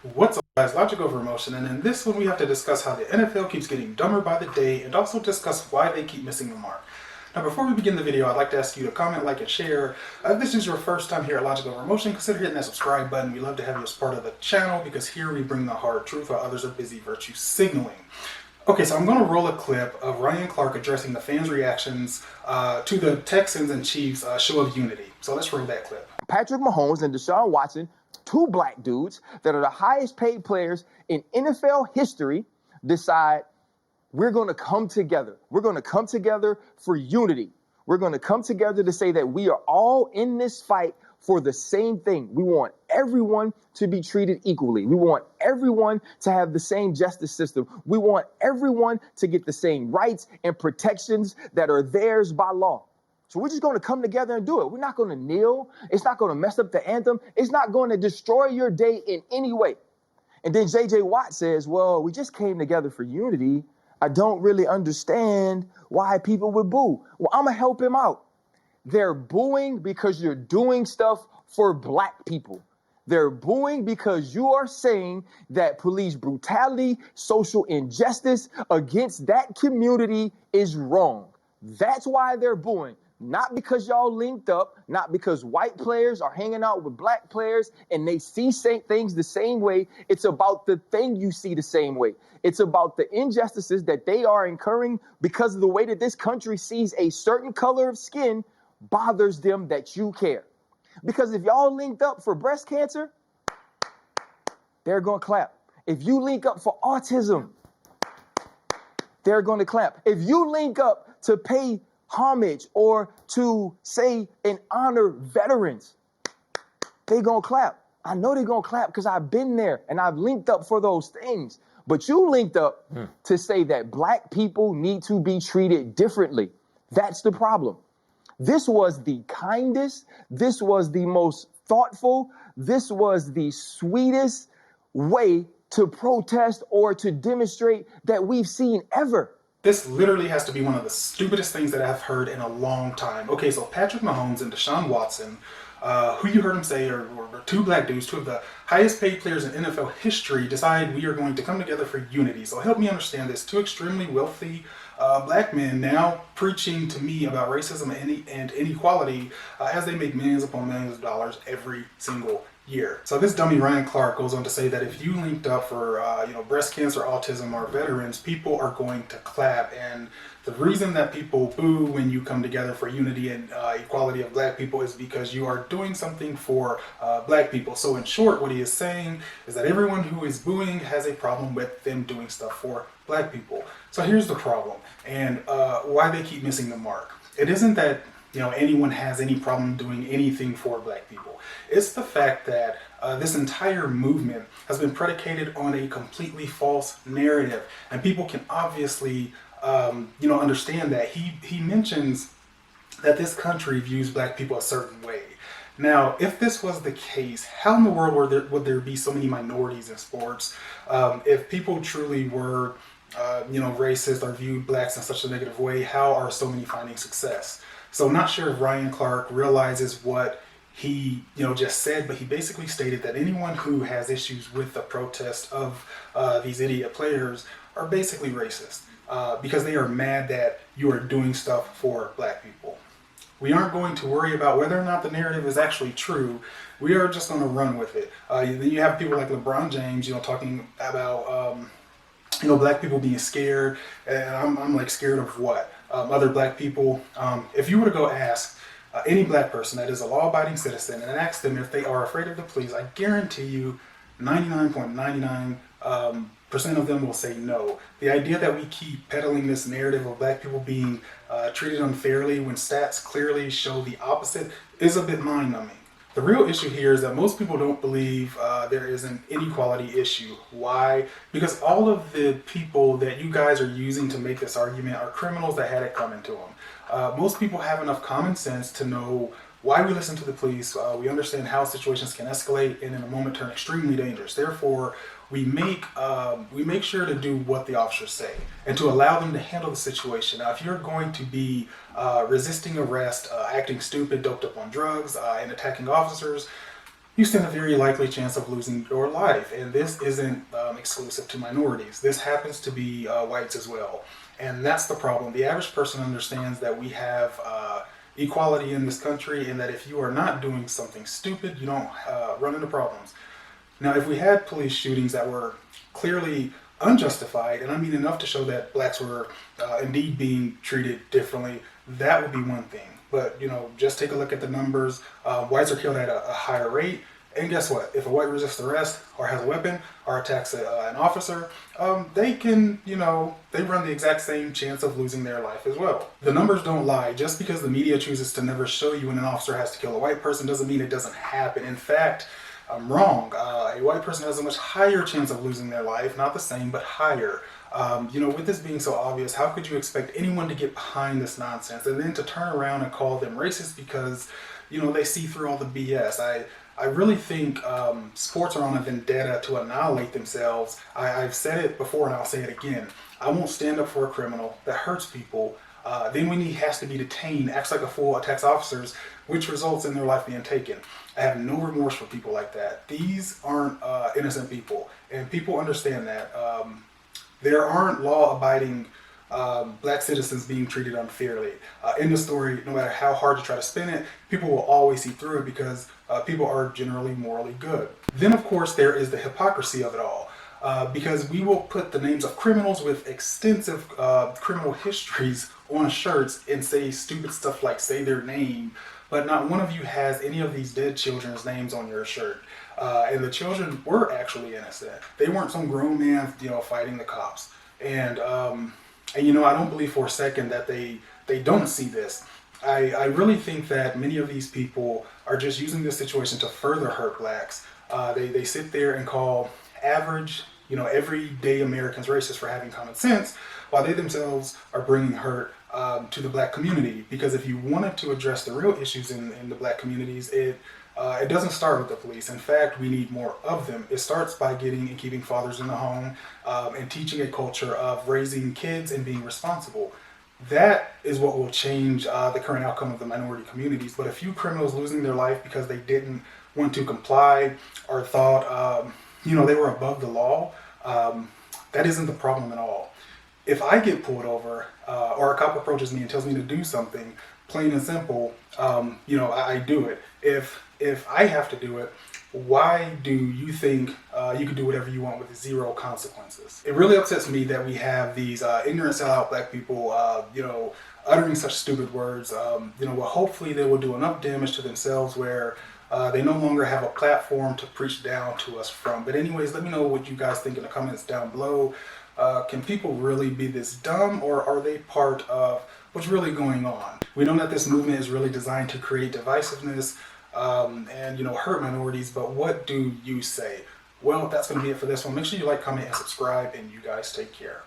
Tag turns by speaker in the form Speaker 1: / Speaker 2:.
Speaker 1: What's up, guys? Logic over emotion, and in this one we have to discuss how the NFL keeps getting dumber by the day and also discuss why they keep missing the mark. Now, before we begin the video, I'd like to ask you to comment, like, and share. If this is your first time here at Logic over Emotion, consider hitting that subscribe button. We love to have you as part of the channel because here we bring the hard truth while others are busy virtue signaling. Okay, so I'm going to roll a clip of Ryan Clark addressing the fans' reactions to the Texans and Chiefs show of unity. So let's roll that clip.
Speaker 2: Patrick Mahomes and Deshaun Watson, two black dudes that are the highest paid players in NFL history, decide we're going to come together. We're going to come together for unity. We're going to come together to say that we are all in this fight for the same thing. We want everyone to be treated equally. We want everyone to have the same justice system. We want everyone to get the same rights and protections that are theirs by law. So we're just going to come together and do it. We're not going to kneel. It's not going to mess up the anthem. It's not going to destroy your day in any way. And then J.J. Watt says, well, we just came together for unity. I don't really understand why people would boo. Well, I'm going to help him out. They're booing because you're doing stuff for black people. They're booing because you are saying that police brutality, social injustice against that community is wrong. That's why they're booing. Not because y'all linked up, not because white players are hanging out with black players and they see things the same way. It's about the thing you see the same way. It's about the injustices that they are incurring because of the way that this country sees a certain color of skin bothers them that you care. Because if y'all linked up for breast cancer, they're going to clap. If you link up for autism, they're going to clap. If you link up to pay homage or to say and honor veterans, they gonna clap. I know they gonna clap because I've been there and I've linked up for those things. But you linked up to say that black people need to be treated differently. That's the problem. This was the kindest, this was the most thoughtful, this was the sweetest way to protest or to demonstrate that we've seen ever.
Speaker 1: This literally has to be one of the stupidest things that I've heard in a long time. Okay, so Patrick Mahomes and Deshaun Watson, who you heard him say are two black dudes, two of the highest paid players in NFL history, decide we are going to come together for unity. So help me understand this. Two extremely wealthy black men now preaching to me about racism and inequality as they make millions upon millions of dollars every single year. So this dummy Ryan Clark goes on to say that if you linked up for breast cancer, autism, or veterans, people are going to clap. And the reason that people boo when you come together for unity and equality of black people is because you are doing something for black people. So in short, what he is saying is that everyone who is booing has a problem with them doing stuff for black people. So here's the problem and why they keep missing the mark. It isn't that anyone has any problem doing anything for black people. It's the fact that this entire movement has been predicated on a completely false narrative, and people can obviously, understand that. He mentions that this country views black people a certain way. Now, if this was the case, how in the world would there be so many minorities in sports? If people truly were, racist or viewed blacks in such a negative way, how are so many finding success? So I'm not sure if Ryan Clark realizes what he just said, but he basically stated that anyone who has issues with the protest of these idiot players are basically racist because they are mad that you are doing stuff for black people. We aren't going to worry about whether or not the narrative is actually true. We are just going to run with it. Then you have people like LeBron James, talking about black people being scared, and I'm like, scared of what? Other black people. If you were to go ask any black person that is a law-abiding citizen and ask them if they are afraid of the police, I guarantee you 99.99% of them will say no. The idea that we keep peddling this narrative of black people being treated unfairly when stats clearly show the opposite is a bit mind-numbing. The real issue here is that most people don't believe there is an inequality issue. Why? Because all of the people that you guys are using to make this argument are criminals that had it coming to them. Most people have enough common sense to know why we listen to the police. We understand how situations can escalate and in a moment turn extremely dangerous. Therefore, we make sure to do what the officers say and to allow them to handle the situation. Now, if you're going to be resisting arrest, acting stupid, doped up on drugs, and attacking officers, you stand a very likely chance of losing your life. And this isn't exclusive to minorities. This happens to be whites as well. And that's the problem. The average person understands that we have equality in this country, and that if you are not doing something stupid, you don't run into problems. Now, if we had police shootings that were clearly unjustified, and I mean enough to show that blacks were indeed being treated differently, that would be one thing. But, just take a look at the numbers. Whites are killed at a higher rate. And guess what? If a white resists arrest or has a weapon or attacks an officer, they can, they run the exact same chance of losing their life as well. The numbers don't lie. Just because the media chooses to never show you when an officer has to kill a white person doesn't mean it doesn't happen. In fact, I'm wrong. A white person has a much higher chance of losing their life, not the same, but higher. With this being so obvious, how could you expect anyone to get behind this nonsense and then to turn around and call them racist because, they see through all the BS? I really think sports are on a vendetta to annihilate themselves. I've said it before and I'll say it again. I won't stand up for a criminal that hurts people. Then when he has to be detained, acts like a fool, attacks officers, which results in their life being taken. I have no remorse for people like that. These aren't innocent people, and people understand that. There aren't law-abiding black citizens being treated unfairly. In the story, no matter how hard you try to spin it, people will always see through it because people are generally morally good. Then, of course, there is the hypocrisy of it all. Because we will put the names of criminals with extensive criminal histories on shirts and say stupid stuff like say their name, but not one of you has any of these dead children's names on your shirt. And the children were actually innocent. They weren't some grown man, fighting the cops. And I don't believe for a second that they don't see this. I really think that many of these people are just using this situation to further hurt blacks. They sit there and call average, everyday Americans racist for having common sense, while they themselves are bringing hurt to the black community. Because if you wanted to address the real issues in the black communities, it doesn't start with the police. In fact, we need more of them. It starts by getting and keeping fathers in the home and teaching a culture of raising kids and being responsible. That is what will change the current outcome of the minority communities. But a few criminals losing their life because they didn't want to comply or thought, they were above the law, that isn't the problem at all. If I get pulled over or a cop approaches me and tells me to do something, plain and simple, I do it. If I have to do it, why do you think you can do whatever you want with zero consequences? It really upsets me that we have these ignorant sellout black people, uttering such stupid words. Hopefully they will do enough damage to themselves where they no longer have a platform to preach down to us from. But anyways, let me know what you guys think in the comments down below. Can people really be this dumb, or are they part of what's really going on? We know that this movement is really designed to create divisiveness and hurt minorities, but what do you say? Well, that's going to be it for this one. Make sure you like, comment, and subscribe, and you guys take care.